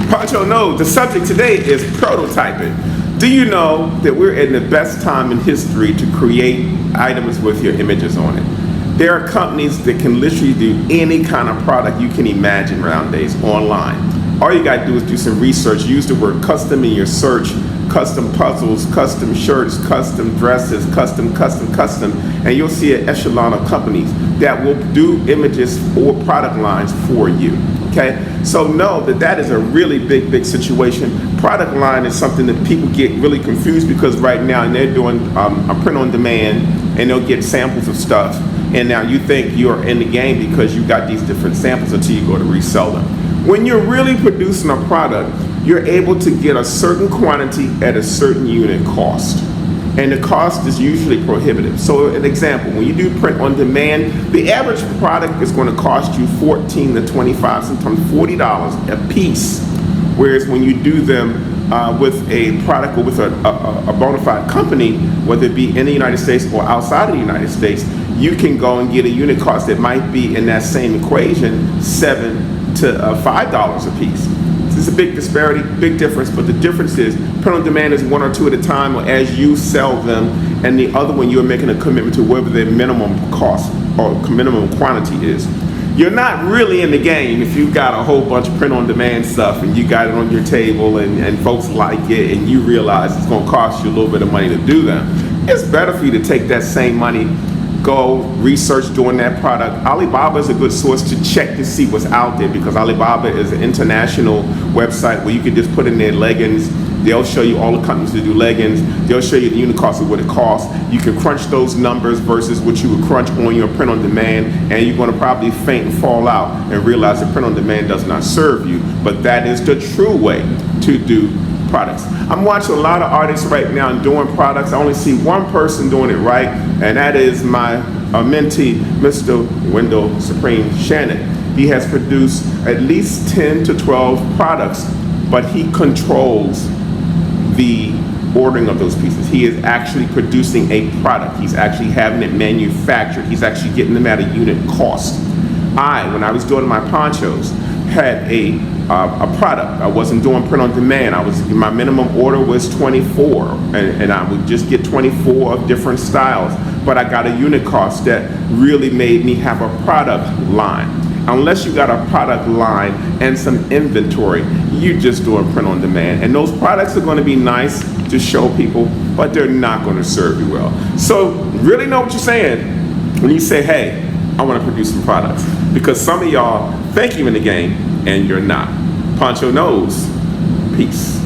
Poncho Knows, the subject today is prototyping. Do you know that we're in the best time in history to create items with your images on it? There are companies that can literally do any kind of product you can imagine nowadays online. All you gotta do is do some research, use the word custom in your search, custom puzzles, custom shirts, custom dresses, custom, and you'll see an echelon of companies that will do images or product lines for you. Okay, so know that that is a really big situation. Product line is something that people get really confused because right now they're doing a print on demand and they'll get samples of stuff, and now you think you're in the game because you got these different samples until you go to resell them. When you're really producing a product, you're able to get a certain quantity at a certain unit cost. And the cost is usually prohibitive. So an example, when you do print on demand, the average product is going to cost you $14 to $25, sometimes $40 a piece. Whereas when you do them with a product or with a bona fide company, whether it be in the United States or outside of the United States, you can go and get a unit cost that might be in that same equation, $7 to $5 a piece. It's a big disparity, big difference, but the difference is print on demand is one or two at a time or as you sell them, and the other one you're making a commitment to whatever their minimum cost or minimum quantity is. You're not really in the game if you've got a whole bunch of print on demand stuff and you got it on your table and folks like it and you realize it's going to cost you a little bit of money to do them. It's better for you to take that same money, go research doing that product. Alibaba is a good source to check to see what's out there because Alibaba is an international website where you can just put in their leggings. They'll show you all the companies that do leggings. They'll show you the unit cost of what it costs. You can crunch those numbers versus what you would crunch on your print on demand, and you're going to probably faint and fall out and realize that print on demand does not serve you. But that is the true way to do products. I'm watching a lot of artists right now doing products. I only see one person doing it right, and that is my mentee, Mr. Wendell Supreme Shannon. He has produced at least 10 to 12 products, but he controls the ordering of those pieces. He is actually producing a product. He's actually having it manufactured. He's actually getting them at a unit cost. When I was doing my ponchos, had a product. I wasn't doing print on demand. My minimum order was 24, and I would just get 24 of different styles. But I got a unit cost that really made me have a product line. Unless you got a product line and some inventory, you're just doing print on demand. And those products are going to be nice to show people, but they're not going to serve you well. So really know what you're saying when you say, hey, I want to produce some products. Because some of y'all think you're in the game and you're not. Poncho Knows. Peace.